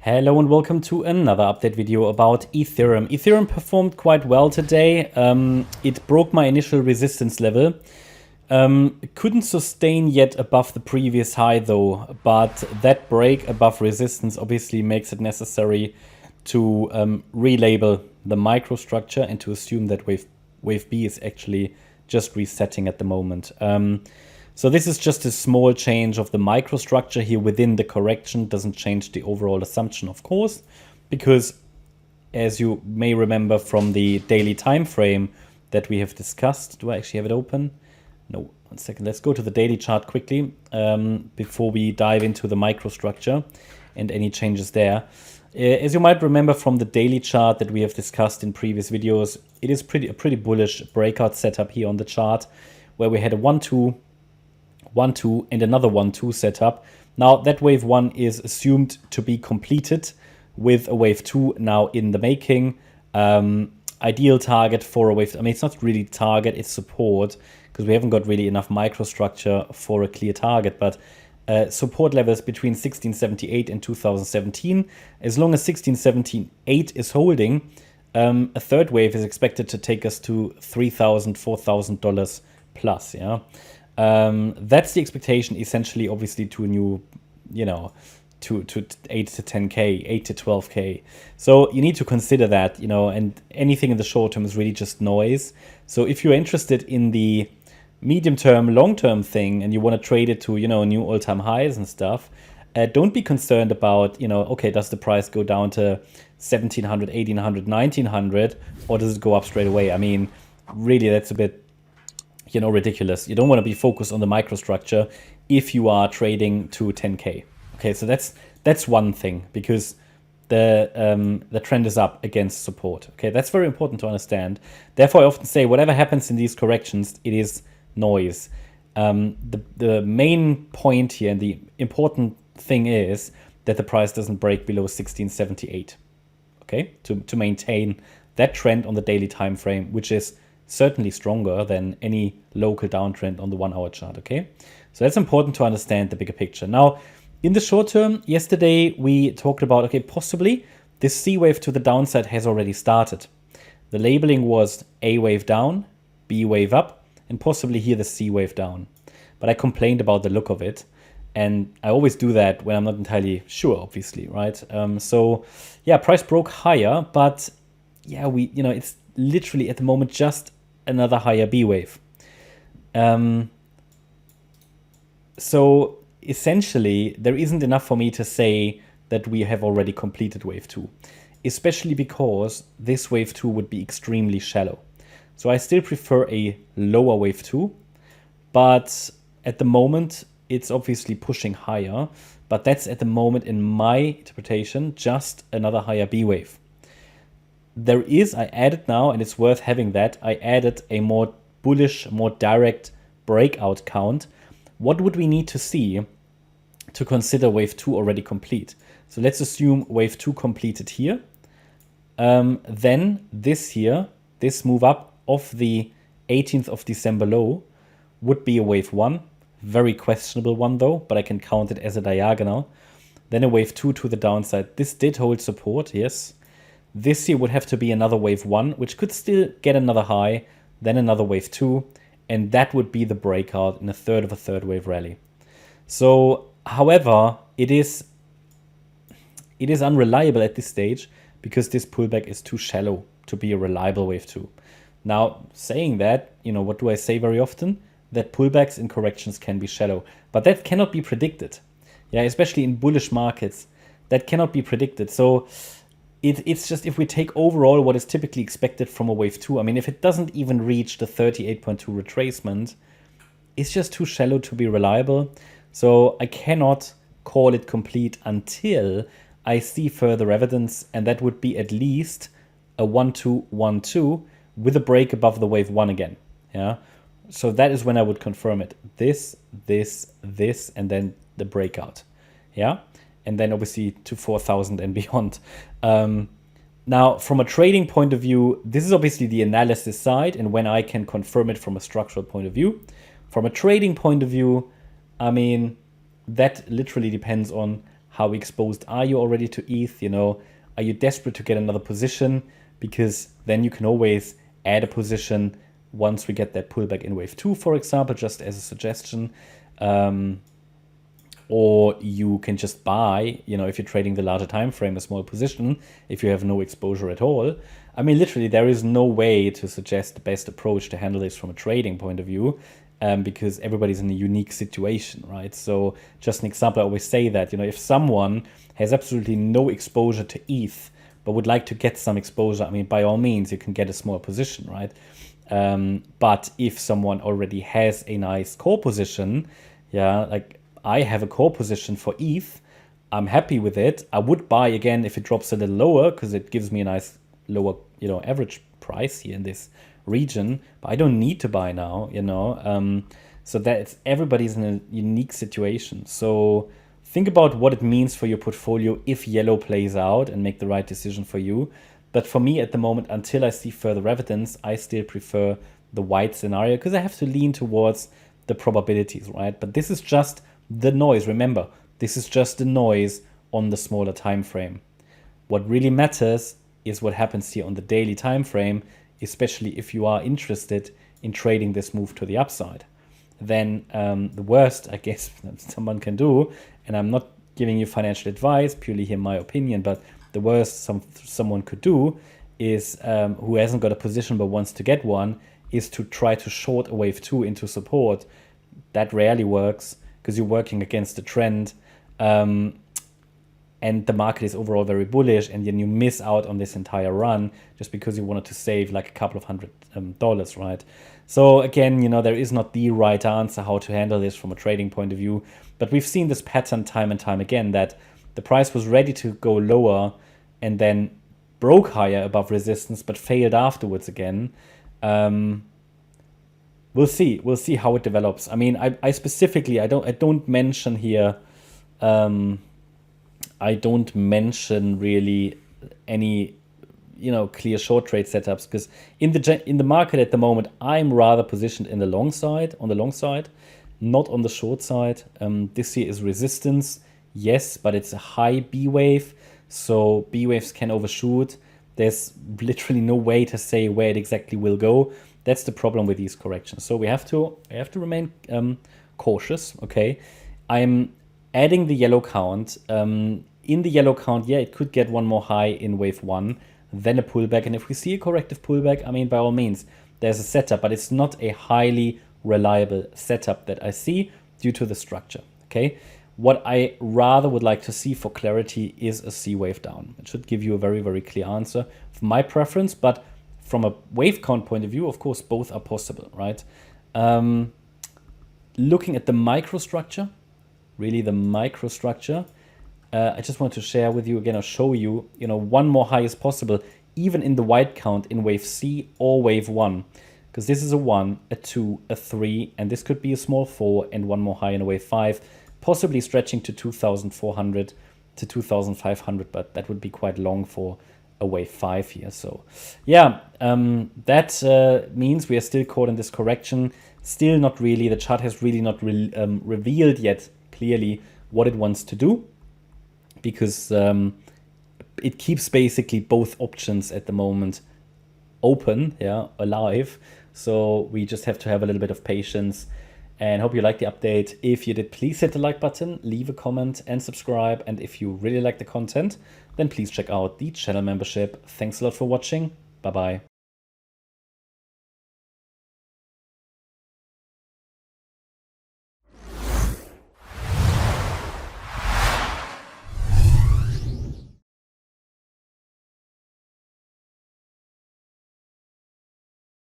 Hello and welcome to another update video about Ethereum. Ethereum performed quite well today. It broke my initial resistance level. Couldn't sustain yet above the previous high though, but that break above resistance obviously makes it necessary to relabel the microstructure and to assume that wave B is actually just resetting at the moment. So this is just a small change of the microstructure here within the correction. Doesn't change the overall assumption, of course, because as you may remember from the daily time frame that we have discussed. Do I actually have it open? No, 1 second. Let's go to the daily chart quickly before we dive into the microstructure and any changes there. As you might remember from the daily chart that we have discussed in previous videos, it is a pretty bullish breakout setup here on the chart where we had a 1-2, 1-2 and another 1-2 setup. Now that wave 1 is assumed to be completed with a wave 2 now in the making. Ideal target for a wave, I mean, it's not really target, it's support, because we haven't got really enough microstructure for a clear target, but support levels between 1678 and 2017. As long as 1678 is holding, a third wave is expected to take us to $3,000, $4,000 plus, yeah. That's the expectation, essentially, obviously, to a new, to 8 to 10K, 8 to 12K. So you need to consider that, and anything in the short term is really just noise. So if you're interested in the medium term, long term thing, and you want to trade it to, new all time highs and stuff, don't be concerned about, okay, does the price go down to 1700, 1800, 1900, or does it go up straight away? I mean, really, that's a bit, ridiculous. You don't want to be focused on the microstructure if you are trading to 10K. Okay, so that's one thing, because the trend is up against support. Okay, that's very important to understand. Therefore, I often say whatever happens in these corrections, it is noise. The main point here and the important thing is that the price doesn't break below 1678. Okay, to maintain that trend on the daily time frame, which is certainly stronger than any local downtrend on the 1 hour chart, okay? So that's important to understand the bigger picture. Now, in the short term, yesterday we talked about, okay, possibly this C wave to the downside has already started. The labeling was A wave down, B wave up, and possibly here the C wave down. But I complained about the look of it. And I always do that when I'm not entirely sure, obviously, right? So yeah, price broke higher, but yeah, it's literally at the moment just another higher B wave. So essentially, there isn't enough for me to say that we have already completed wave 2, especially because this wave 2 would be extremely shallow. So I still prefer a lower wave 2, but at the moment, it's obviously pushing higher, but that's at the moment, in my interpretation, just another higher B wave. There is, I added now, and it's worth having that, I added a more bullish, more direct breakout count. What would we need to see to consider wave 2 already complete? So let's assume wave 2 completed here. Then this here, this move up of the 18th of December low would be a wave 1. Very questionable one though, but I can count it as a diagonal. Then a wave 2 to the downside. This did hold support, yes. This here would have to be another wave 1, which could still get another high, then another wave 2, and that would be the breakout in a third of a third wave rally. So, however, it is unreliable at this stage because this pullback is too shallow to be a reliable wave 2. Now, saying that, what do I say very often? That pullbacks and corrections can be shallow, but that cannot be predicted. Yeah, especially in bullish markets, that cannot be predicted. So it's just, if we take overall what is typically expected from a wave 2, I mean, if it doesn't even reach the 38.2 retracement, it's just too shallow to be reliable. So I cannot call it complete until I see further evidence, and that would be at least a 1-2, 1-2 with a break above the wave 1 again. Yeah. So that is when I would confirm it. This, and then the breakout. Yeah. And then obviously to 4,000 and beyond. Now, from a trading point of view, this is obviously the analysis side and when I can confirm it from a structural point of view. From a trading point of view, I mean, that literally depends on How exposed are you already to ETH? You know, are you desperate to get another position? Because then you can always add a position once we get that pullback in wave 2, for example, just as a suggestion. Or you can just buy, you know, if you're trading the larger time frame, a small position, if you have no exposure at all. I mean, literally, there is no way to suggest the best approach to handle this from a trading point of view, because everybody's in a unique situation, right? So just an example, I always say that, you know, if someone has absolutely no exposure to ETH, but would like to get some exposure, I mean, by all means, you can get a small position, right? But if someone already has a nice core position, yeah, like I have a core position for ETH, I'm happy with it. I would buy again if it drops a little lower, because it gives me a nice lower, you know, average price here in this region, but I don't need to buy now, you know. So that's, everybody's in a unique situation. So think about what it means for your portfolio if yellow plays out, and make the right decision for you. But for me at the moment, until I see further evidence, I still prefer the white scenario, because I have to lean towards the probabilities, right? But this is just the noise. Remember, this is just the noise on the smaller time frame. What really matters is what happens here on the daily time frame, especially if you are interested in trading this move to the upside. Then the worst, I guess, that someone can do, and I'm not giving you financial advice, purely here my opinion, but the worst someone could do is, who hasn't got a position but wants to get one, is to try to short a wave 2 into support. That rarely works, because you're working against the trend, and the market is overall very bullish, and then you miss out on this entire run just because you wanted to save like a couple of $100, right? So again, you know, there is not the right answer how to handle this from a trading point of view, but we've seen this pattern time and time again, that the price was ready to go lower and then broke higher above resistance, but failed afterwards again. We'll see how it develops. I mean, I specifically, I don't mention here, I don't mention really any, you know, clear short trade setups, because in the market at the moment, I'm rather positioned in the long side, not on the short side. This here is resistance, yes, but it's a high B wave, so B waves can overshoot. There's literally no way to say where it exactly will go. That's the problem with these corrections. So we have to remain cautious. Okay, I'm adding the yellow count. In the yellow count, yeah, it could get one more high in wave 1, then a pullback. And if we see a corrective pullback, I mean, by all means, there's a setup, but it's not a highly reliable setup that I see due to the structure. Okay, what I rather would like to see for clarity is a C wave down. It should give you a very, very clear answer for my preference, but from a wave count point of view, of course, both are possible, right? Looking at the microstructure, really the microstructure, I just want to share with you again, or show you, you know, one more high is possible, even in the white count in wave C or wave 1, because this is a 1, a 2, a 3, and this could be a small 4, and one more high in a wave 5, possibly stretching to 2,400 to 2,500, but that would be quite long for a wave 5 here. So yeah, that means we are still caught in this correction. Still not really, the chart has really not revealed yet clearly what it wants to do, because it keeps basically both options at the moment open, yeah, alive. So we just have to have a little bit of patience, and hope you liked the update. If you did, please hit the like button, leave a comment and subscribe. And if you really like the content, then please check out the channel membership. Thanks a lot for watching. Bye bye.